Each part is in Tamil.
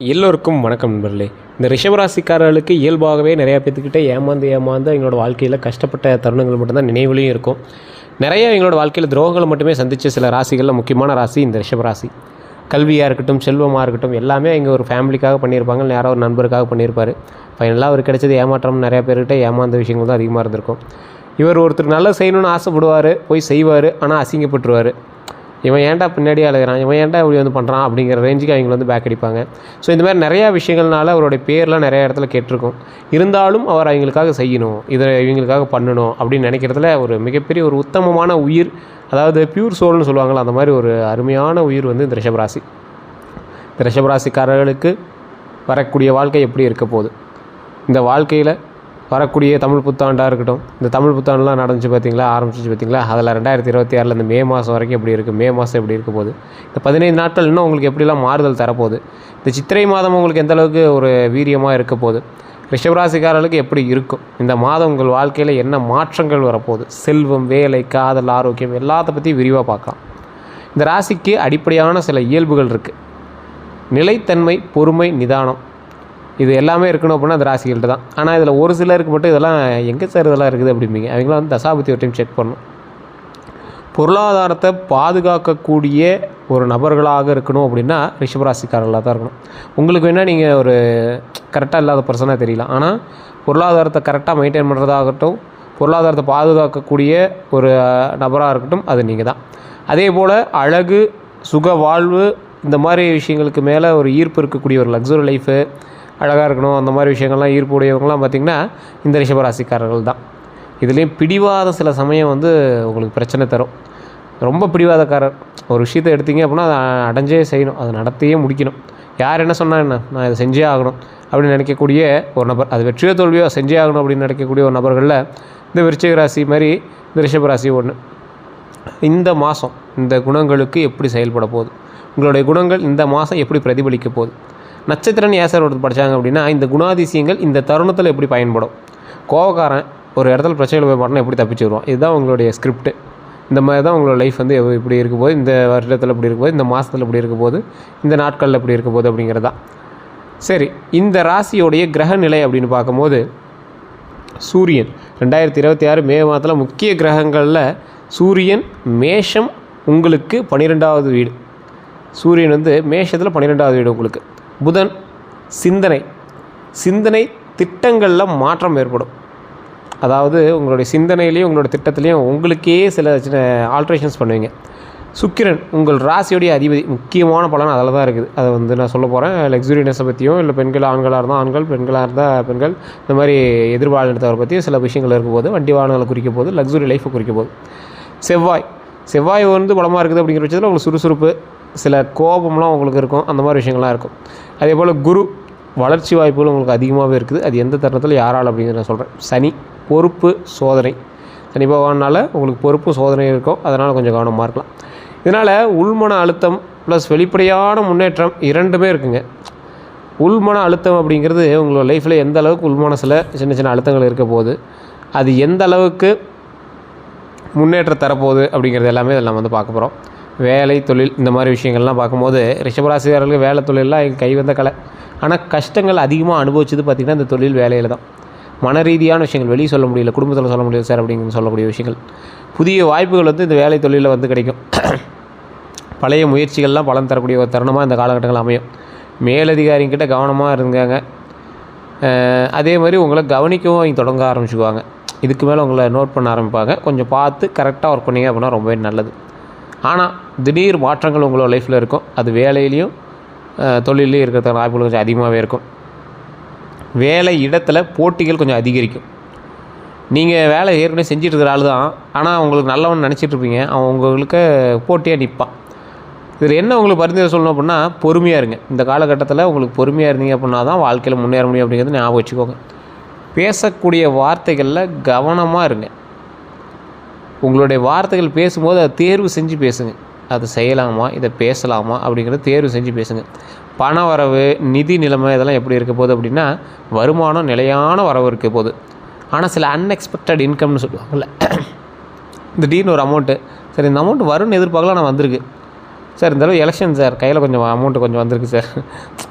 எல்லோருக்கும் வணக்கம் நண்பர்களே. இந்த ரிஷபராசிக்காரர்களுக்கு இயல்பாகவே நிறையா பேர்த்துக்கிட்ட ஏமாந்து எங்களோட வாழ்க்கையில் கஷ்டப்பட்ட தருணங்கள் மட்டும்தான் நினைவுலையும் இருக்கும். நிறைய எங்களோட வாழ்க்கையில் துரோகங்களை மட்டுமே சந்தித்த சில ராசிகளில் முக்கியமான ராசி இந்த ரிஷபராசி. கல்வியாக இருக்கட்டும், செல்வமாக இருக்கட்டும், எல்லாமே இங்கே ஒரு ஃபேமிலிக்காக பண்ணியிருப்பாங்க, யாரோ ஒரு நண்பருக்காக பண்ணியிருப்பார். ஃபைனலாக அவர் கிடைச்சது ஏமாற்றம். நிறையா பேர்கிட்ட ஏமாந்த விஷயங்கள் தான் அதிகமாக இருந்திருக்கும். இவர் ஒருத்தர் நல்லா செய்யணும்னு ஆசைப்படுவார், போய் செய்வார், ஆனால் அசிங்கப்பட்டுருவார். இவன் ஏன்டா பின்னாடி அழுகிறான், இவன் ஏன்டா இப்படி பண்ணுறான் அப்படிங்கிற ரேஞ்சுக்கு அவங்க பேக் அடிப்பாங்க. ஸோ இந்த மாதிரி நிறையா விஷயங்கள்னால அவருடைய பேர்லாம் நிறைய இடத்துல கேட்டிருக்கும். இருந்தாலும் அவர் அவங்களுக்காக செய்யணும், இதை இவங்களுக்காக பண்ணணும் அப்படின்னு நினைக்கிறதுல ஒரு மிகப்பெரிய ஒரு உத்தமமான உயிர், அதாவது பியூர் சோல்னு சொல்லுவாங்களா, அந்த மாதிரி ஒரு அருமையான உயிர் இந்த ரிஷபராசி. இந்த ரிஷபராசிக்காரர்களுக்கு வரக்கூடிய வாழ்க்கை எப்படி இருக்க போகுது, இந்த வாழ்க்கையில் வரக்கூடிய தமிழ் புத்தாண்டாக இருக்கட்டும், இந்த தமிழ் புத்தாண்டுலாம் நடந்துச்சு பார்த்திங்களா, ஆரம்பிச்சிச்சு பார்த்திங்களா, அதில் 2026 இந்த மே மாதம் வரைக்கும் எப்படி இருக்குது, மே மாதம் எப்படி இருக்க போகுது, இந்த 15 நாட்கள் இன்னும் உங்களுக்கு எப்படிலாம் மாறுதல் தரப்போகுது, இந்த சித்திரை மாதம் உங்களுக்கு எந்தளவுக்கு ஒரு வீரியமாக இருக்க போகுது, ரிஷபராசிக்காரர்களுக்கு எப்படி இருக்கும், இந்த மாதம் உங்கள் வாழ்க்கையில் என்ன மாற்றங்கள் வரப்போகுது, செல்வம், வேலை, காதல், ஆரோக்கியம் எல்லாத்த பற்றி விரிவாக பார்க்கலாம். இந்த ராசிக்கு அடிப்படையான சில இயல்புகள் இருக்குது. நிலைத்தன்மை, பொறுமை, நிதானம், இது எல்லாமே இருக்கணும் அப்படின்னா அந்த ராசிகள்கிட்ட தான். ஆனால் இதில் ஒரு சிலருக்கு மட்டும் இதெல்லாம் எங்கே சார் இதெல்லாம் இருக்குது அப்படிம்பீங்க. அவங்களாம் தசாபுத்தி ஒரு டைம் செக் பண்ணணும். பொருளாதாரத்தை பாதுகாக்கக்கூடிய ஒரு நபர்களாக இருக்கணும் அப்படின்னா ரிஷபராசிக்காரர்களாக தான் இருக்கணும். உங்களுக்கு வேணால் நீங்கள் ஒரு கரெக்டாக இல்லாத பர்சனாக தெரியலாம், ஆனால் பொருளாதாரத்தை கரெக்டாக மெயின்டைன் பண்ணுறதாகட்டும், பொருளாதாரத்தை பாதுகாக்கக்கூடிய ஒரு நபராக இருக்கட்டும், அது நீங்கள் தான். அதே போல் அழகு, சுக வாழ்வு, இந்த மாதிரி விஷயங்களுக்கு மேலே ஒரு ஈர்ப்பு இருக்கக்கூடிய ஒரு லக்ஸுரி லைஃபு, அழகாக இருக்கணும், அந்த மாதிரி விஷயங்கள்லாம் ஈர்ப்பு உடையவங்களாம் பார்த்திங்கன்னா இந்த ரிஷபராசிக்காரர்கள் தான். இதுலேயும் பிடிவாத சில சமயம் உங்களுக்கு பிரச்சனை தரும். ரொம்ப பிடிவாதக்காரர். ஒரு விஷயத்தை எடுத்தீங்க அப்படின்னா அதை அடைஞ்சே செய்யணும், அதை நடத்தியே முடிக்கணும். யார் என்ன சொன்னால் என்ன, நான் இதை செஞ்சே ஆகணும் அப்படின்னு நினைக்கக்கூடிய ஒரு நபர், அது வெற்றியோ தோல்வியோ செஞ்சே ஆகணும் அப்படின்னு நினைக்கக்கூடிய ஒரு நபர்களில் இந்த விருச்சிக ராசி மாதிரி இந்த ரிஷபராசி ஒன்று. இந்த மாதம் இந்த குணங்களுக்கு எப்படி செயல்பட போகுது, உங்களுடைய குணங்கள் இந்த மாதம் எப்படி பிரதிபலிக்க போகுது, நட்சத்திரன் ஏசர் ஒருத்தர் படித்தாங்க அப்படின்னா இந்த குணாதிசயங்கள் இந்த தருணத்தில் எப்படி பயன்படும், கோவக்காரன் ஒரு இடத்துல பிரச்சனைகள் போய் மாட்டினா எப்படி தப்பிச்சு வருவான், இதுதான் உங்களுடைய ஸ்கிரிப்ட். இந்த மாதிரி தான் உங்களோட லைஃப் இப்படி இருக்க போது, இந்த வருடத்தில் இப்படி இருக்க போது, இந்த மாதத்தில் இப்படி இருக்க போது, இந்த நாட்களில் இப்படி இருக்க போது அப்படிங்கிறது தான். சரி, இந்த ராசியோடைய கிரக நிலை அப்படின்னு பார்க்கும்போது சூரியன் 2026 மே மாதத்தில் முக்கிய கிரகங்களில் சூரியன் மேஷம் உங்களுக்கு 12வது வீடு. சூரியன் மேஷத்தில் 12வது வீடு உங்களுக்கு. புதன் சிந்தனை திட்டங்களில் மாற்றம் ஏற்படும். அதாவது உங்களுடைய சிந்தனையிலையும் உங்களோட திட்டத்துலேயும் உங்களுக்கே சில சின்ன ஆல்ட்ரேஷன்ஸ் பண்ணுவீங்க. சுக்கிரன் உங்கள் ராசியோடைய அதிபதி. முக்கியமான பலன் அதில் தான் இருக்குது. அதை நான் சொல்ல போகிறேன். லக்ஸுரினஸை பற்றியும், இல்லை பெண்கள் ஆண்களாக இருந்தால் ஆண்கள், பெண்களாக இருந்தால் பெண்கள், இந்த மாதிரி எதிர்பாலினத்தவரை பற்றியும் சில விஷயங்கள் இருக்கும் போது, வண்டி வாகனங்களை குறிக்க போது, லக்ஸுரி லைஃப்பை குறிக்க போது. செவ்வாய் பலமாக இருக்குது அப்படிங்கிற பட்சத்தில் உங்களுக்கு சுறுசுறுப்பு, சில கோபம்லாம் உங்களுக்கு இருக்கும், அந்த மாதிரி விஷயங்கள்லாம் இருக்கும். அதே போல் குரு வளர்ச்சி வாய்ப்புகள் உங்களுக்கு அதிகமாகவே இருக்குது. அது எந்த தருணத்தில் யாரால் அப்படிங்கிறத நான் சொல்கிறேன். சனி பொறுப்பு, சோதனை. சனி பகவானால் உங்களுக்கு பொறுப்பு, சோதனை இருக்கும், அதனால் கொஞ்சம் கவனமாக இருக்கலாம். இதனால் உள்மன அழுத்தம் ப்ளஸ் வெளிப்படையான முன்னேற்றம் இரண்டுமே இருக்குங்க. உள்மன அழுத்தம் அப்படிங்கிறது உங்களோட லைஃப்பில் எந்த அளவுக்கு உள்மனசில் சின்ன அழுத்தங்கள் இருக்க போகுது, அது எந்த அளவுக்கு முன்னேற்றம் தரப்போகுது அப்படிங்கிறது எல்லாமே இதில் நம்ம பார்க்க போகிறோம். வேலை, தொழில், இந்த மாதிரி விஷயங்கள்லாம் பார்க்கும்போது ரிஷபராசிக்காரர்களுக்கு வேலை தொழிலெலாம் எங்கள் கை வந்த கலை. ஆனால் கஷ்டங்கள் அதிகமாக அனுபவிச்சது பார்த்திங்கன்னா இந்த தொழில் வேலையில் தான். மன ரீதியான விஷயங்கள் வெளியே சொல்ல முடியல, குடும்பத்தில் சொல்ல முடியாது சார் அப்படிங்கிற சொல்லக்கூடிய விஷயங்கள், புதிய வாய்ப்புகள் இந்த வேலை தொழிலில் கிடைக்கும். பழைய முயற்சிகள்லாம் பலன் தரக்கூடிய ஒரு தருணமாக இந்த காலகட்டங்கள் அமையும். மேலதிகாரிங்கிட்ட கவனமாக இருங்காங்க. அதே மாதிரி உங்களை கவனிக்கவும் அவங்க தொடங்க ஆரம்பிச்சுக்குவாங்க. இதுக்கு மேலே உங்களை நோட் பண்ண ஆரம்பிப்பாங்க. கொஞ்சம் பார்த்து கரெக்டாக ஒர்க் பண்ணிங்க அப்படின்னா ரொம்பவே நல்லது. ஆனால் திடீர் மாற்றங்கள் உங்களோட லைஃப்பில் இருக்கும். அது வேலையிலையும் தொழிலையும் இருக்கிறதுக்கான வாய்ப்புகள் கொஞ்சம் அதிகமாகவே இருக்கும். வேலை இடத்துல போட்டிகள் கொஞ்சம் அதிகரிக்கும். நீங்கள் வேலை ஏற்கனவே செஞ்சுட்டு இருக்கிற ஆள் தான், ஆனால் உங்களுக்கு நல்லவன் நினச்சிட்ருப்பீங்க, அவன் உங்களுக்கு போட்டியாக நிற்பான். இதில் என்ன உங்களுக்கு பரிந்துரை சொல்லணும் அப்படின்னா பொறுமையாக இருங்க. இந்த காலகட்டத்தில் உங்களுக்கு பொறுமையாக இருந்தீங்க அப்படின்னா தான் வாழ்க்கையில் முன்னேற முடியும் அப்படிங்கிறது ஞாபகம் வச்சுக்கோங்க. பேசக்கூடிய வார்த்தைகளில் கவனமாக இருங்க. உங்களுடைய வார்த்தைகள் பேசும்போது அதை தேர்வு செஞ்சு பேசுங்க. அதை செய்யலாமா, இதை பேசலாமா அப்படிங்கிறத தேர்வு செஞ்சு பேசுங்க. பண வரவு, நிதி நிலைமை இதெல்லாம் எப்படி இருக்க போகுது அப்படின்னா வருமானம் நிலையான வரவு இருக்க போகுது. ஆனால் சில அன்எக்ஸ்பெக்டட் இன்கம்னு சொல்லுவாங்கள்ல, திடீர்னு ஒரு அமௌண்ட்டு, சரி இந்த அமௌண்ட் வரும்னு எதிர்பார்க்கலாம், நான் வந்திருக்கு, சார் இந்தளவு எலெக்ஷன் சார், கையில் கொஞ்சம் அமௌண்ட்டு கொஞ்சம் வந்திருக்கு சார்,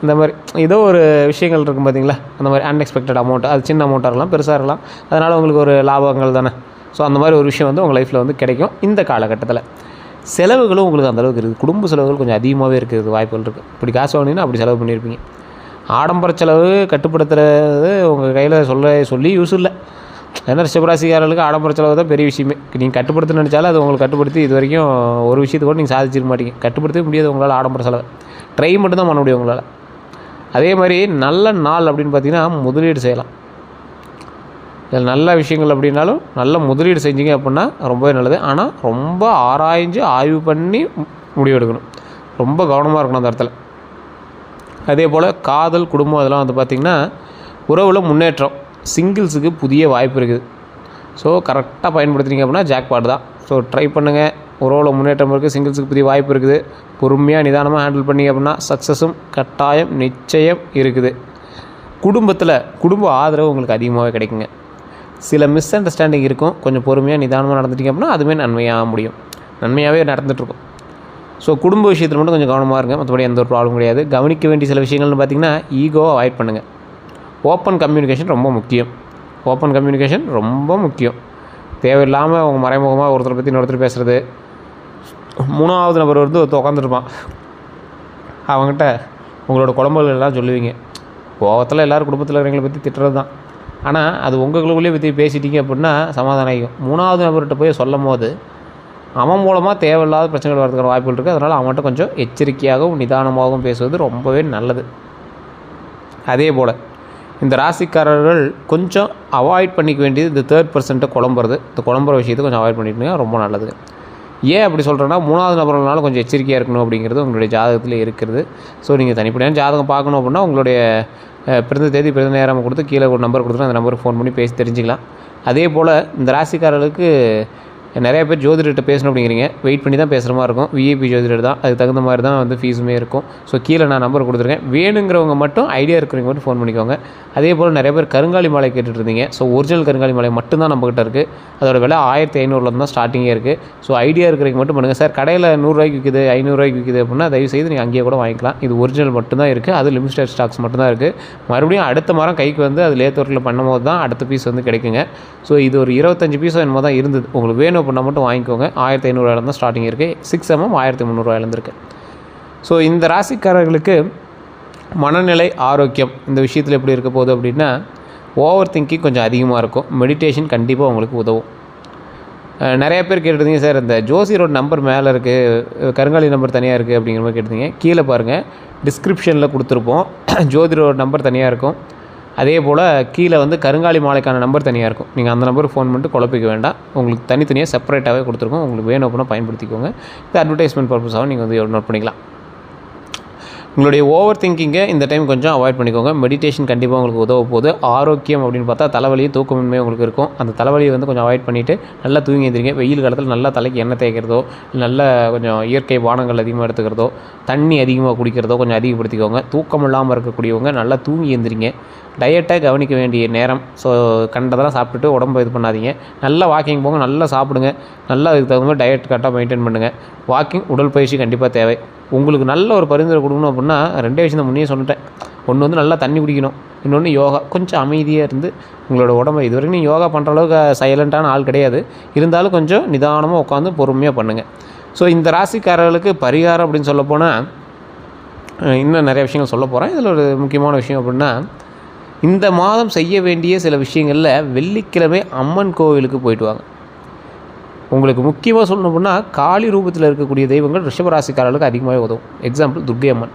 இந்த மாதிரி ஏதோ ஒரு விஷயங்கள் இருக்கும் பார்த்தீங்களா, அந்த மாதிரி அன்எக்ஸ்பெக்டட் அமௌண்ட், அது சின்ன அமௌண்ட்டாக இருக்கலாம் பெருசாக இருக்கலாம், அதனால் உங்களுக்கு ஒரு லாபங்கள் தானே. ஸோ அந்த மாதிரி ஒரு விஷயம் வந்து உங்கள் லைஃப்பில் வந்து கிடைக்கும். இந்த காலகட்டத்தில் செலவுகளும் உங்களுக்கு அந்தளவுக்கு இருக்குது, குடும்ப செலவுகள் கொஞ்சம் அதிகமாகவே இருக்குது, வாய்ப்புகள் இருக்குது. இப்படி காசு வாங்கினீங்கன்னா அப்படி செலவு பண்ணியிருப்பீங்க. ஆடம்பர செலவு கட்டுப்படுத்துறது உங்கள் கையில் சொல்லி யூஸ் இல்லை. ஏன்னா ரிஷபராசிக்காரர்களுக்கு ஆடம்பர செலவு தான் பெரிய விஷயமே. நீங்கள் கட்டுப்படுத்த நினச்சாலும் அது உங்களுக்கு கட்டுப்படுத்தி இது வரைக்கும் ஒரு விஷயத்தை கூட நீங்கள் சாதிச்சிருக்க மாட்டீங்க. கட்டுப்படுத்தவே முடியாது உங்களால் ஆடம்பர செலவு. ட்ரை மட்டும் தான் பண்ண முடியும் உங்களால். அதே மாதிரி நல்ல நாள் அப்படின்னு பார்த்தீங்கன்னா முதலீடு செய்யலாம். இதில் நல்ல விஷயங்கள் அப்படின்னாலும் நல்ல முதலீடு செஞ்சீங்க அப்படின்னா ரொம்பவே நல்லது. ஆனால் ரொம்ப ஆராய்ஞ்சு ஆய்வு பண்ணி முடிவெடுக்கணும். ரொம்ப கவனமாக இருக்கணும் அந்த இடத்துல. அதே போல் காதல், குடும்பம் அதெல்லாம் வந்து பார்த்திங்கன்னா உறவில் முன்னேற்றம், சிங்கிள்ஸுக்கு புதிய வாய்ப்பு இருக்குது. ஸோ கரெக்டாக பயன்படுத்துனீங்க அப்படின்னா ஜாக்பாட் தான். ஸோ ட்ரை பண்ணுங்கள். உறவில் முன்னேற்றம் இருக்குது, சிங்கிள்ஸுக்கு புதிய வாய்ப்பு இருக்குது. பொறுமையாக நிதானமாக ஹேண்டில் பண்ணிங்க அப்படின்னா சக்ஸஸும் கட்டாயம் நிச்சயம் இருக்குது. குடும்பத்தில் குடும்ப ஆதரவு உங்களுக்கு அதிகமாகவே கிடைக்குங்க. சில மிஸ் அண்டர்ஸ்டாண்டிங் இருக்கும், கொஞ்சம் பொறுமையாக நிதானமாக நடந்துட்டிங்க அப்படின்னா அதுவே நன்மையாகவே நடந்துகிட்ருக்கும். ஸோ குடும்ப விஷயத்தில் மட்டும் கொஞ்சம் கவனமாக இருங்க, மற்றபடி எந்த ஒரு ப்ராப்ளம் கிடையாது. கவனிக்க வேண்டிய சில விஷயங்கள்னு பார்த்திங்கன்னா ஈகோவை அவாய்ட் பண்ணுங்கள். ஓப்பன் கம்யூனிகேஷன் ரொம்ப முக்கியம். தேவையில்லாமல் அவங்க மறைமுகமாக ஒருத்தரை பற்றி இன்னொருத்தர் பேசுகிறது, 3வது நபர் வந்து ஒருத்தர் உட்காந்துருப்பான், அவங்ககிட்ட உங்களோட குழம்புகள் எல்லாம் சொல்லுவீங்க. கோவத்தில் எல்லோரும் குடும்பத்தில் இருக்கிறவங்களை பற்றி திட்டுறது தான். ஆனால் அது உங்களுக்குள்ளேயே பற்றி பேசிட்டீங்க அப்படின்னா சமாதானம் ஆகிக்கும். 3வது நபர்கிட்ட போய் சொல்லும் போது அவன் மூலமாக தேவையில்லாத பிரச்சனைகள் வரதுக்கான வாய்ப்புகள் இருக்குது. அதனால் அவன்கிட்ட கொஞ்சம் எச்சரிக்கையாகவும் நிதானமாகவும் பேசுவது ரொம்பவே நல்லது. அதே போல் இந்த ராசிக்காரர்கள் கொஞ்சம் அவாய்ட் பண்ணிக்க வேண்டியது இந்த 3rd பர்சன்ட்டை குழம்புறது. இந்த குழம்புற விஷயத்தை கொஞ்சம் அவாய்ட் பண்ணிட்டீங்கன்னா ரொம்ப நல்லது. ஏன் அப்படி சொல்கிறேன்னா 3வது நபர்களால கொஞ்சம் எச்சரிக்கையாக இருக்கணும் அப்படிங்கிறது உங்களுடைய ஜாதகத்தில் இருக்கிறது. ஸோ நீங்கள் தனிப்படையான ஜாதகம் பார்க்கணும் அப்படின்னா உங்களுடைய பிறந்த தேதி பிறந்த நேரம் கொடுத்து கீழே ஒரு நம்பர் கொடுத்துட்டு அந்த நம்பருக்கு ஃபோன் பண்ணி பேசி தெரிஞ்சுக்கலாம். அதே போல் இந்த ராசிக்காரர்களுக்கு நிறைய பேர் ஜோதிடர்கிட்ட பேசணும் அப்படிங்கிறீங்க, வெயிட் பண்ணி தான் பேசுகிற மாதிரி இருக்கும். விஐபி ஜோதிடர் தான், அதுக்கு தகுந்த மாதிரி தான் வந்து ஃபீஸுமே இருக்கும். ஸோ கீழே நான் நம்பர் கொடுத்துருக்கேன், வேணுங்கிறவங்க மட்டும் ஐடியா இருக்கிறவங்க மட்டும் ஃபோன் பண்ணிக்கோங்க. அதே போல் நிறைய பேர் கருங்காலி மாலை கேட்டுட்டு இருந்தீங்க. ஸோ ஒரிஜினல் கருங்காலி மாலை மட்டும்தான் நம்மகிட்ட இருக்குது. அதோட விலை 1500 தான் ஸ்டார்டிங்கே இருக்குது. ஸோ ஐடியா இருக்கிறவங்க மட்டும் பண்ணுங்கள். சார் கடையில் 100 ரூபாய்க்கு விற்குது, 500 ரூபாய்க்கு விற்குது அப்படின்னா தயவுசெய்து நீங்கள் அங்கேயே கூட வாங்கிக்கலாம். இது ஒரிஜினல் மட்டும்தான் இருக்குது, அது லிமிடெட் ஸ்டாக்ஸ் மட்டும்தான் இருக்குது. மறுபடியும் அடுத்த மரம் கைக்கு வந்து அது லேத்தொர்க்கில் பண்ணும்போது தான் அடுத்த பீஸ் வந்து கிடைக்குங்க. ஸோ இது ஒரு 25 பீஸோ என்னமோ தான் இருந்தது. உங்களுக்கு வேணும் அப்படின்னா மட்டும் வாங்கிக்கோங்க. 1500 தான் ஸ்டார்டிங் இருக்குது. 6mm 1300 இருக்குது. ஸோ இந்த ராசிக்காரர்களுக்கு மனநிலை, ஆரோக்கியம் இந்த விஷயத்தில் எப்படி இருக்க போகுது அப்படின்னா ஓவர் திங்கிங் கொஞ்சம் அதிகமாக இருக்கும். மெடிடேஷன் கண்டிப்பாக உங்களுக்கு உதவும். நிறைய பேர் கேட்டுருந்தீங்க, சார் இந்த ஜோசியரோட நம்பர் மேலே இருக்குது, கருங்காலி நம்பர் தனியாக இருக்குது அப்படிங்கிற மாதிரி கேட்டுருந்தீங்க. கீழே பாருங்கள், டிஸ்கிரிப்ஷனில் கொடுத்துருப்போம். ஜோதிடரோட நம்பர் தனியாக இருக்கும். அதே போல் கீழே வந்து கருங்காலி மாலைக்கான நம்பர் தனியாக இருக்கும். நீங்கள் அந்த நம்பருக்கு ஃபோன் பண்ணிட்டு குழப்பிக்க வேண்டாம். உங்களுக்கு தனித்தனியாக செப்பரேட்டாகவே கொடுத்துருக்கோம். உங்களுக்கு வேணும் அப்படின்னா பயன்படுத்திக்கோங்க. இது அட்வர்டைஸ்மெண்ட் பர்பஸாகவும் நீங்கள் வந்து நோட் பண்ணிக்கலாம். உங்களுடைய ஓவர் திங்கிங்கை இந்த டைம் கொஞ்சம் அவாய்ட் பண்ணிக்கோங்க. மெடிடேஷன் கண்டிப்பாக உங்களுக்கு உதவ போகுது. ஆரோக்கியம் அப்படின்னு பார்த்தா தலைவலியும் தூக்கமின்மை உங்களுக்கு இருக்கும். அந்த தலைவலியை வந்து கொஞ்சம் அவாய்ட் பண்ணிவிட்டு நல்லா தூங்கி எழுந்திரிங்க. வெயில் காலத்தில் நல்லா தலைக்கு எண்ணெய் தேய்க்கிறதோ, நல்லா கொஞ்சம் இயற்கை பானங்கள் அதிகமாக எடுத்துக்கிறதோ, தண்ணி அதிகமாக குடிக்கிறதோ கொஞ்சம் அதிகப்படுத்திக்கோங்க. தூக்கம் இல்லாமல் இருக்கக்கூடியவங்க நல்லா தூங்கி எழுந்திரிங்க. டயட்டை கவனிக்க வேண்டிய நேரம். ஸோ கண்டதெல்லாம் சாப்பிட்டுட்டு உடம்பு இது பண்ணாதீங்க. நல்லா வாக்கிங் போங்க, நல்லா சாப்பிடுங்க, நல்லா அதுக்கு தகுந்த மாதிரி டயட் கரெக்டாக மெயின்டைன் பண்ணுங்கள். வாக்கிங், உடற்பயிற்சி கண்டிப்பாக தேவை. உங்களுக்கு நல்ல ஒரு பரிந்துரை கொடுக்கணும் அப்படின்னா 2 விஷயம் தான் முன்னே சொல்லிட்டேன். ஒன்று வந்து நல்லா தண்ணி குடிக்கணும், இன்னொன்று யோகா. கொஞ்சம் அமைதியாக இருந்து உங்களோட உடம்பை, இது வரைக்கும் நீங்கள் யோகா பண்ணுற அளவுக்கு சைலண்ட்டான ஆள் கிடையாது, இருந்தாலும் கொஞ்சம் நிதானமாக உட்காந்து பொறுமையாக பண்ணுங்கள். ஸோ இந்த ராசிக்காரர்களுக்கு பரிகாரம் அப்படின்னு சொல்ல போனால் இன்னும் நிறைய விஷயங்கள் சொல்ல போகிறேன். இதில் ஒரு முக்கியமான விஷயம் அப்படின்னா இந்த மாதம் செய்ய வேண்டிய சில விஷயங்களில் வெள்ளிக்கிழமை அம்மன் கோவிலுக்கு போயிட்டு வாங்க. உங்களுக்கு முக்கியமாக சொல்லணும் அப்படின்னா காளி ரூபத்தில் இருக்கக்கூடிய தெய்வங்கள் ரிஷபராசிக்காரர்களுக்கு அதிகமாகவே உதவும். எக்ஸாம்பிள் துர்க்கை அம்மன்.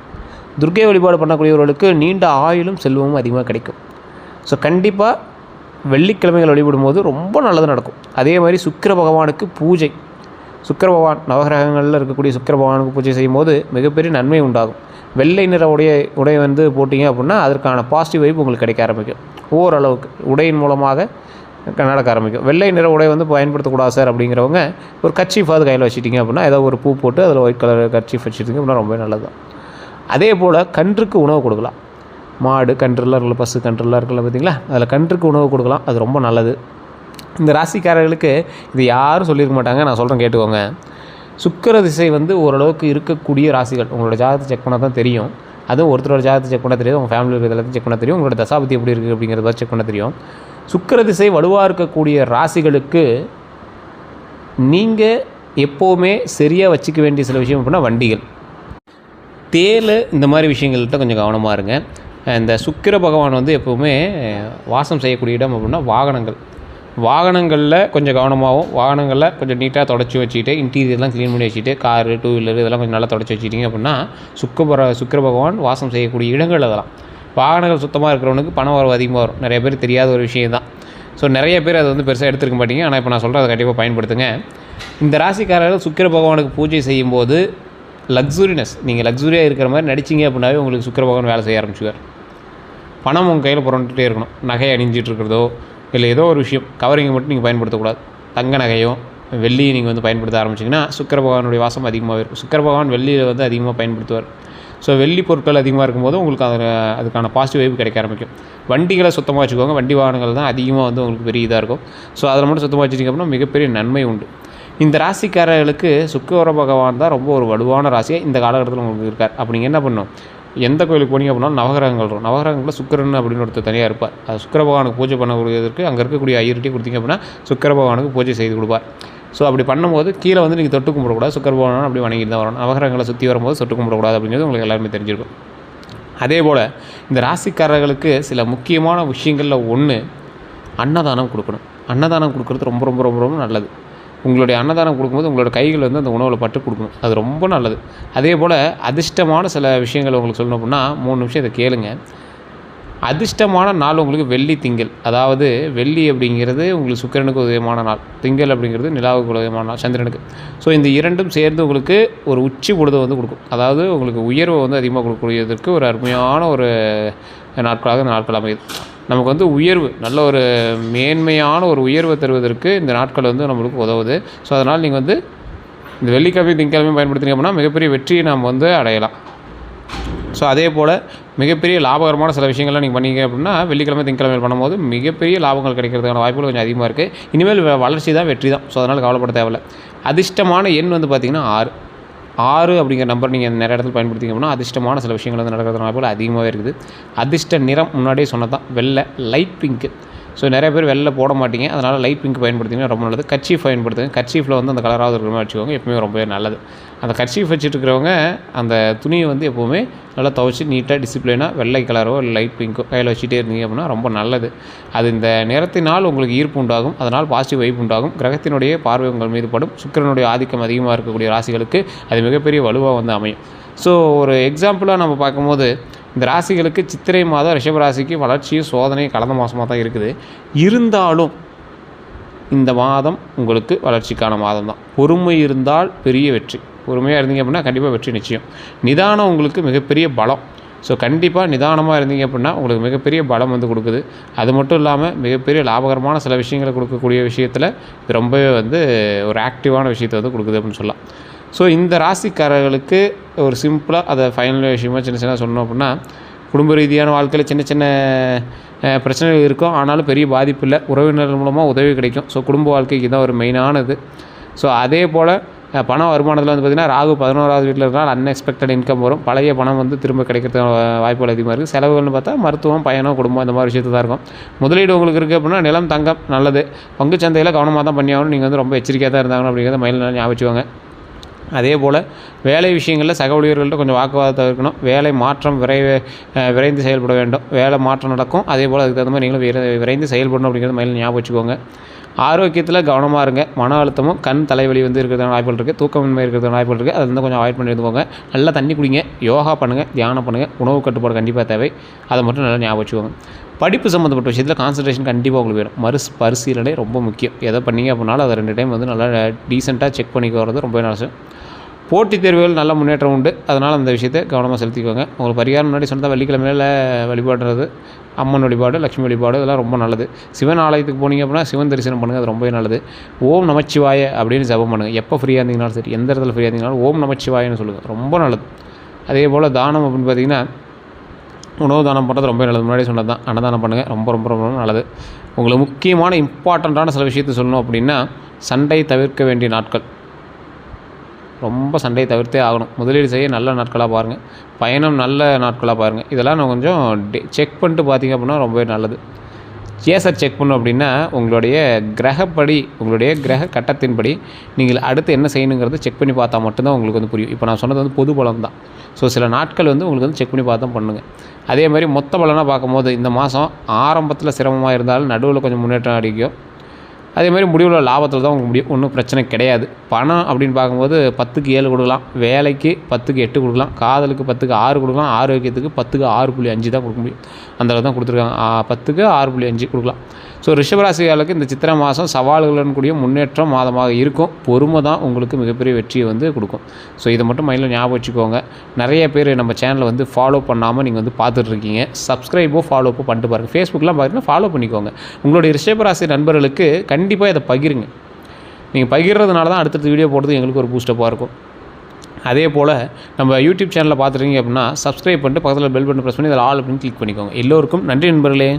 துர்க்கை வழிபாடு பண்ணக்கூடியவர்களுக்கு நீண்ட ஆயுளும் செல்வமும் அதிகமாக கிடைக்கும். ஸோ கண்டிப்பாக வெள்ளிக்கிழமைகள் வழிபடும் போது ரொம்ப நல்லது நடக்கும். அதே மாதிரி சுக்கிர பகவானுக்கு பூஜை. சுக்கிர பகவான் நவகிரகங்களில் இருக்கக்கூடிய சுக்கிர பகவானுக்கு பூஜை செய்யும் போது மிகப்பெரிய நன்மை உண்டாகும். வெள்ளை நிற உடை வந்து போட்டிங்க அப்படின்னா அதற்கான பாசிட்டிவ் வைப் உங்களுக்கு கிடைக்க ஆரம்பிக்கும். ஓரளவுக்கு உடையின் மூலமாக நடக்க ஆரம்பிக்கும். வெள்ளை நிற உடை வந்து பயன்படுத்தக்கூடாது சார் அப்படிங்கிறவங்க ஒரு கர்ச்சீஃபாவது கையில் வச்சுட்டிங்க அப்படின்னா, ஏதோ ஒரு பூ போட்டு அதில் ஒயிட் கலர் கர்ச்சீஃப் வச்சுட்டிங்க அப்படின்னா ரொம்ப நல்லது தான். அதே போல் கன்றுக்கு உணவு கொடுக்கலாம். மாடு கன்றுலாம் இருக்குல்ல, பசு கன்றுலாம் இருக்குல்ல பார்த்தீங்களா, அதில் கன்றுக்கு உணவு கொடுக்கலாம். அது ரொம்ப நல்லது. இந்த ராசிக்காரர்களுக்கு இது யாரும் சொல்லியிருக்க மாட்டாங்க, நான் சொல்கிறேன் கேட்டுக்கோங்க. சுக்கிர திசை வந்து ஓரளவுக்கு இருக்கக்கூடிய ராசிகள் உங்களோட ஜாதகத்தை செக் பண்ணால் தான் தெரியும். அதுவும் ஒருத்தரோட ஜாதகத்தை செக் பண்ண தெரியும், உங்கள் ஃபேமிலி இருக்கிற எல்லாத்தையும் செக் பண்ண தெரியும், உங்களோட தசாபதி எப்படி இருக்குது அப்படிங்கிறத செக் பண்ண தெரியும். சுக்கிர திசை வலுவாக இருக்கக்கூடிய ராசிகளுக்கு நீங்கள் எப்போவுமே சரியாக வச்சுக்க வேண்டிய சில விஷயம் அப்படின்னா வண்டிகள், தேல், இந்த மாதிரி விஷயங்கள்கிட்ட கொஞ்சம் கவனமாக இருங்க. இந்த சுக்கிர பகவான் வந்து எப்போவுமே வாசம் செய்யக்கூடிய இடம் அப்படின்னா வாகனங்களில் கொஞ்சம் கவனமாகவும், வாகனங்களில் கொஞ்சம் நீட்டாக தொடச்சி வச்சுக்கிட்டு, இன்டீரியர்லாம் க்ளீன் பண்ணி வச்சுட்டு, காரு, டூ வீலர் இதெல்லாம் கொஞ்சம் நல்லா தொடச்சி வச்சுக்கிட்டிங்க அப்படின்னா சுக்கிர பகவான் வாசம் செய்யக்கூடிய இடங்கள் அதெல்லாம். வாகனங்கள் சுத்தமாக இருக்கிறவனுக்கு பணம் வரவு அதிகமாக வரும். நிறைய பேர் தெரியாத ஒரு விஷயம் தான். ஸோ நிறைய பேர் அதை வந்து பெருசாக எடுத்துருக்க மாட்டீங்க. ஆனால் இப்போ நான் சொல்கிறத கண்டிப்பாக பயன்படுத்துங்க. இந்த ராசிக்காரர்கள் சுக்கிர பகவானுக்கு பூஜை செய்யும்போது லக்ஸுரினஸ், நீங்கள் லக்ஸுரியாக இருக்கிற மாதிரி நடிச்சிங்க அப்படின்னாவே உங்களுக்கு சுக்கிர பகவான் வேலை செய்ய ஆரம்பிச்சுவார். பணம் உங்கள் கையில் புரண்டுகிட்டே இருக்கணும். நகை அணிஞ்சிட்டு இருக்கிறதோ இல்லை ஏதோ ஒரு விஷயம் கவரிங்கை மட்டும் நீங்கள் பயன்படுத்தக்கூடாது. தங்க நகையோ வெள்ளியை நீங்கள் வந்து பயன்படுத்த ஆரம்பிச்சிங்கன்னா சுக்கிர பகவானுடைய வாசம் அதிகமாக இருக்கும். சுக்கிர பகவான் வெள்ளியில் வந்து அதிகமாக பயன்படுத்துவார். ஸோ வெள்ளி பொருட்கள் அதிகமாக இருக்கும்போது உங்களுக்கு அதுக்கான பாசிட்டிவ் வைப் கிடைக்க ஆரம்பிக்கும். வண்டிகளை சுத்தமாக வச்சுக்கோங்க. வண்டி வாகனங்கள் தான் அதிகமாக வந்து உங்களுக்கு பெரிய இதாக இருக்கும். ஸோ அதில் மட்டும் சுத்தமாக வச்சுட்டிங்க அப்படின்னா மிகப்பெரிய நன்மை உண்டு. இந்த ராசிக்காரர்களுக்கு சுக்கிர பகவான் தான் ரொம்ப ஒரு வலுவான ராசியாக இந்த காலகட்டத்தில் உங்களுக்கு இருக்கார். அப்போ நீங்கள் என்ன பண்ணணும், எந்த கோயிலுக்கு போனீங்க அப்படின்னா நவகிரகங்கள் இருக்கும். நவகிரகங்களில் சுக்கிரன் அப்படின்னு ஒருத்தர் தனியாக இருப்பார். அது சுக்கிர பகவானுக்கு பூஜை பண்ணக்கூடியதற்கு அங்கே இருக்கக்கூடிய ஐயர்கிட்டே கொடுத்தீங்க அப்படின்னா சுக்கிர பகவானுக்கு பூஜை செய்து கொடுப்பார். ஸோ அப்படி பண்ணும்போது கீழே வந்து நீங்கள் தொட்டு கும்பிடக்கூடாது. சுக்கிர பகவான் அப்படி வணங்கிட்டு தான் வரணும். நவகிரகங்களை சுற்றி வரும்போது தொட்டு கும்பிடக்கூடாது அப்படிங்கிறது உங்களுக்கு எல்லாருமே தெரிஞ்சிருக்கும். அதே போல் இந்த ராசிக்காரர்களுக்கு சில முக்கியமான விஷயங்களில் ஒன்று, அன்னதானம் கொடுக்கணும். அன்னதானம் கொடுக்குறது ரொம்ப ரொம்ப ரொம்ப ரொம்ப நல்லது. உங்களுடைய அன்னதானம் கொடுக்கும்போது உங்களோட கைகள் வந்து அந்த உணவில் பட்டு கொடுக்கணும். அது ரொம்ப நல்லது. அதே போல் அதிர்ஷ்டமான சில விஷயங்கள் உங்களுக்கு சொல்லணும் அப்படின்னா 3 நிமிஷம் இதை கேளுங்க. அதிர்ஷ்டமான நாள் உங்களுக்கு வெள்ளி, திங்கள். அதாவது வெள்ளி அப்படிங்கிறது உங்களுக்கு சுக்கிரனுக்கு உதயமான நாள், திங்கள் அப்படிங்கிறது நிலாவுக்கு உதயமான நாள், சந்திரனுக்கு. ஸோ இந்த இரண்டும் சேர்ந்து உங்களுக்கு ஒரு உச்சி பொழுதை வந்து கொடுக்கும். அதாவது உங்களுக்கு உயர்வை வந்து அதிகமாக கொடுக்கக்கூடியதற்கு ஒரு அருமையான ஒரு நாட்களாக இந்த நாட்கள் அமையுது. நமக்கு வந்து உயர்வு, நல்ல ஒரு மேன்மையான ஒரு உயர்வை தருவதற்கு இந்த நாட்கள் வந்து நம்மளுக்கு உதவுது. ஸோ அதனால் நீங்கள் வந்து இந்த வெள்ளிக்கிழமை திங்கக்கிழமையும் பயன்படுத்தினீங்க அப்படின்னா மிகப்பெரிய வெற்றியை நாம் வந்து அடையலாம். ஸோ அதே போல் மிகப்பெரிய லாபகரமான சில விஷயங்கள்லாம் நீங்கள் பண்ணீங்க அப்படின்னா வெள்ளிக்கிழமை திங்கக்கிழமை பண்ணும்போது மிகப்பெரிய லாபங்கள் கிடைக்கிறதுக்கான வாய்ப்புகள் கொஞ்சம் அதிகமாக இருக்குது. இனிமேல் வளர்ச்சி தான் வெற்றி தான். ஸோ அதனால் கவலைப்பட தேவையில்லை. அதிர்ஷ்டமான எண் வந்து பார்த்திங்கன்னா 6 அப்படிங்கிற நம்பர் நீங்கள் நிறைய இடத்துல பயன்படுத்திங்க அப்படின்னா அதிர்ஷ்டமான சில விஷயங்கள் வந்து நடக்கிறதுனால வாய்ப்புகள் அதிகமாகவே இருக்குது. அதிர்ஷ்ட நிறம் முன்னாடியே சொன்னது தான், வெள்ளை, லைட் பிங்க்கு. ஸோ நிறைய பேர் வெளில போட மாட்டீங்க, அதனால் லைட் பிங்க் பயன்படுத்திங்கன்னா ரொம்ப நல்லது. கர்ச்சீஃப் பயன்படுத்துங்க. கர்ச்சீஃபில் வந்து அந்த கலராக இருக்கிற மாதிரி வச்சுக்கோங்க, எப்பவுமே ரொம்பவே நல்லது. அந்த கர்ச்சீஃப் வச்சுட்டு இருக்கிறவங்க அந்த துணியை வந்து எப்போவுமே நல்லா துவைச்சி நீட்டாக டிசிப்ளினாக வெள்ளை கலரோ இல்லை லைட் பிங்க்கோ கையில் வச்சுட்டே இருந்தீங்க அப்படின்னா ரொம்ப நல்லது. அது இந்த நிறத்தினால் உங்களுக்கு ஈர்ப்பு உண்டாகும், அதனால் பாசிட்டிவ் வைப் உண்டாகும். கிரகத்தினுடைய பார்வை உங்கள் மீது படும். சுக்கிரனுடைய ஆதிக்கம் அதிகமாக இருக்கக்கூடிய ராசிகளுக்கு அது மிகப்பெரிய வலுவாக வந்து அமையும். ஸோ ஒரு எக்ஸாம்பிளாக நம்ம பார்க்கும்போது இந்த ராசிகளுக்கு சித்திரை மாதம் ரிஷப ராசிக்கு வளர்ச்சியும் சோதனையும் கலந்த மாதமாக தான் இருக்குது. இருந்தாலும் இந்த மாதம் உங்களுக்கு வளர்ச்சிக்கான மாதம் தான். பொறுமை இருந்தால் பெரிய வெற்றி. பொறுமையாக இருந்தீங்க அப்படின்னா கண்டிப்பாக வெற்றி நிச்சயம். நிதானம் உங்களுக்கு மிகப்பெரிய பலம். ஸோ கண்டிப்பாக நிதானமாக இருந்தீங்க அப்படின்னா உங்களுக்கு மிகப்பெரிய பலம் வந்து கொடுக்குது. அது மட்டும் இல்லாமல் மிகப்பெரிய லாபகரமான சில விஷயங்களை கொடுக்கக்கூடிய விஷயத்தில் இது ரொம்பவே வந்து ஒரு ஆக்டிவான விஷயத்தை வந்து கொடுக்குது அப்படின்னு சொல்லலாம். ஸோ இந்த ராசிக்காரர்களுக்கு ஒரு சிம்பிளாக அதை ஃபைனல் விஷயமாக சின்ன சொன்னோம் அப்படின்னா குடும்ப ரீதியான வாழ்க்கையில் சின்ன சின்ன பிரச்சனைகள் இருக்கும், ஆனாலும் பெரிய பாதிப்பு இல்லை. உறவினர்கள் மூலமாக உதவி கிடைக்கும். ஸோ குடும்ப வாழ்க்கைக்கு தான் ஒரு மெயினானது. ஸோ அதே போல் பண வருமானத்தில் வந்து பார்த்திங்கன்னா ராகு 11வது வீட்டில் இருக்கிறால் அன்எக்ஸ்பெக்டட் இன்கம் வரும். பழைய பணம் வந்து திரும்ப கிடைக்கிறதுக்கான வாய்ப்புகள் அதிகமாக இருக்குது. செலவுகள்னு பார்த்தா மருத்துவம், பயணம், குடும்பம் இந்த மாதிரி விஷயத்து தான் இருக்கும். முதலீடு உங்களுக்கு இருக்குது அப்படின்னா நிலம், தங்கம் நல்லது. பங்குச்சந்தையில் கவனமாக தான் பண்ணி ஆகணும். நீங்கள் வந்து ரொம்ப எச்சரிக்கையாக தான் இருந்தாங்கன்னு அப்படிங்கிறத மைண்டில் ஞாபகம் வச்சுக்கோங்க. அதே போல் வேலை விஷயங்களில் சக ஊழியர்கள்ட்ட கொஞ்சம் வாக்குவாதத்தை இருக்கணும். வேலை மாற்றம் விரைந்து செயல்பட வேண்டும். வேலை மாற்றம் நடக்கும். அதே போல் அதுக்கு தகுந்த மாதிரி நீங்களும் விரைந்து செயல்படணும் அப்படிங்கிறது மைண்டில் ஞாபகம் வச்சுக்கோங்க. ஆரோக்கியத்தில் கவனமாக இருங்க. மன அழுத்தமும் கண் தலைவலி வந்து இருக்கிறதுனால வாய்ப்புகள் இருக்குது. தூக்கமின்மை இருக்கிறதுனால வாய்ப்புகள் இருக்குது. அது வந்து கொஞ்சம் அவாய்ட் பண்ணி இருந்துக்கோங்க. நல்லா தண்ணி குடிங்க, யோகா பண்ணுங்கள், தியானம் பண்ணுங்கள். உணவு கட்டுப்பாடு கண்டிப்பாக தேவை. அதை மட்டும் நல்லா ஞாபகம் வச்சுக்கோங்க. படிப்பு சம்மந்தப்பட்ட விஷயத்தில் கான்சன்ட்ரேஷன் கண்டிப்பாக உங்களுக்கு வேணும். பரிசீலனை ரொம்ப முக்கியம். எதை பண்ணீங்க அப்படின்னாலும் அதை 2 டைம் வந்து நல்லா டீசெண்டாக செக் பண்ணிக்க வரது ரொம்ப நல்லது. போட்டித் தேர்வுகள் நல்ல முன்னேற்றம் உண்டு. அதனால் அந்த விஷயத்தை கவனமாக செலுத்திக்கோங்க. உங்களுக்கு பரிகாரம் முன்னாடி சொன்னதாக வெள்ளிக்கிழமையில் வழிபாடுறது, அம்மன் வழிபாடு, லட்சுமி வழிபாடு இதெல்லாம் ரொம்ப நல்லது. சிவன் ஆலயத்துக்கு போனீங்க அப்படின்னா சிவன் தரிசனம் பண்ணுங்கள், அது ரொம்பவே நல்லது. ஓம் நமச்சிவாய அப்படின்னு ஜபம் பண்ணுங்கள். எப்போ ஃப்ரீயாக இருந்தீங்கனாலும் சரி, எந்த இடத்துல ஃப்ரீயாக இருந்தீங்கனாலும் ஓம் நமச்சிவாயன்னு சொல்லுங்கள், ரொம்ப நல்லது. அதே போல் தானம் அப்படின்னு பார்த்திங்கன்னா உணவு தானம் பண்ணுறது ரொம்ப நல்லது. முன்னாடி சொன்னது தான், அன்னதானம் பண்ணுங்கள், ரொம்ப ரொம்ப ரொம்ப நல்லது. உங்களுக்கு முக்கியமான இம்பார்ட்டண்ட்டான சில விஷயத்தை சொல்லணும் அப்படின்னா சண்டை தவிர்க்க வேண்டிய நாட்கள். ரொம்ப சண்டையை தவிர்த்தே ஆகணும். முதலீடு செய்ய நல்ல நாட்களாக பாருங்கள், பயணம் நல்ல நாட்களாக பாருங்கள். இதெல்லாம் நான் கொஞ்சம் செக் பண்ணிட்டு பார்த்தீங்க அப்படின்னா ரொம்பவே நல்லது. ஏன் சார் செக் பண்ணணும் அப்படின்னா, உங்களுடைய கிரகப்படி, உங்களுடைய கிரக கட்டத்தின்படி நீங்கள் அடுத்து என்ன செய்யணுங்கிறத செக் பண்ணி பார்த்தா மட்டும்தான் உங்களுக்கு வந்து புரியும். இப்போ நான் சொன்னது வந்து பொது பலன் தான். ஸோ சில நாட்கள் வந்து உங்களுக்கு வந்து செக் பண்ணி பார்த்து தான் பண்ணுங்கள். அதே மாதிரி மொத்த பலனாக பார்க்கும்போது இந்த மாதம் ஆரம்பத்தில் சிரமமாக இருந்தாலும் நடுவில் கொஞ்சம் முன்னேற்றம் அடிக்கும். அதே மாதிரி முடிவில் லாபத்தில் தான் உங்களுக்கு முடியும், ஒன்றும் பிரச்சனை கிடையாது. பணம் அப்படின்னு பார்க்கும்போது 10க்கு 7 கொடுக்கலாம், வேலைக்கு 10க்கு 8 கொடுக்கலாம், காதலுக்கு 10க்கு 6 கொடுக்கலாம், ஆரோக்கியத்துக்கு 10க்கு 6.5 தான் கொடுக்க முடியும். அந்த அளவு தான் கொடுத்துருக்காங்க. 10க்கு 6.5 கொடுக்கலாம். ஸோ ரிஷபராசிகளுக்கு இந்த சித்திரை மாதம் சவால்களுடன் கூடிய முன்னேற்றம் மாதமாக இருக்கும். பொறுமை தான் உங்களுக்கு மிகப்பெரிய வெற்றியை வந்து கொடுக்கும். ஸோ இதை மட்டும் மைண்டில் ஞாபகம் வச்சுக்கோங்க. நிறைய பேர் நம்ம சேனலை வந்து ஃபாலோ பண்ணாமல் நீங்கள் வந்து பார்த்துட்ருக்கீங்க. சப்ஸ்கிரைபோ ஃபாலோப்போ பண்ணிட்டு பாருங்கள். ஃபேஸ்புக்கெலாம் பார்த்தீங்கன்னா ஃபாலோ பண்ணிக்கோங்க. உங்களுடைய ரிஷபராசி நண்பர்களுக்கு கண்டிப்பாக இதை பகிருங்க. நீங்கள் பகிர்றதுனால தான் அடுத்தடுத்த வீடியோ போடுறது எங்களுக்கு ஒரு பூஸ்டப்பாக இருக்கும். அதே போல் நம்ம யூடியூப் சேனலில் பார்த்துருக்கீங்க அப்படின்னா சப்ஸ்கிரைப் பண்ணிட்டு பக்கத்தில் பெல் பட்டன் ப்ரெஸ் பண்ணி அதில் ஆல் அப்படின்னு கிளிக் பண்ணிக்கோங்க. எல்லோருக்கும் நன்றி நண்பர்களே.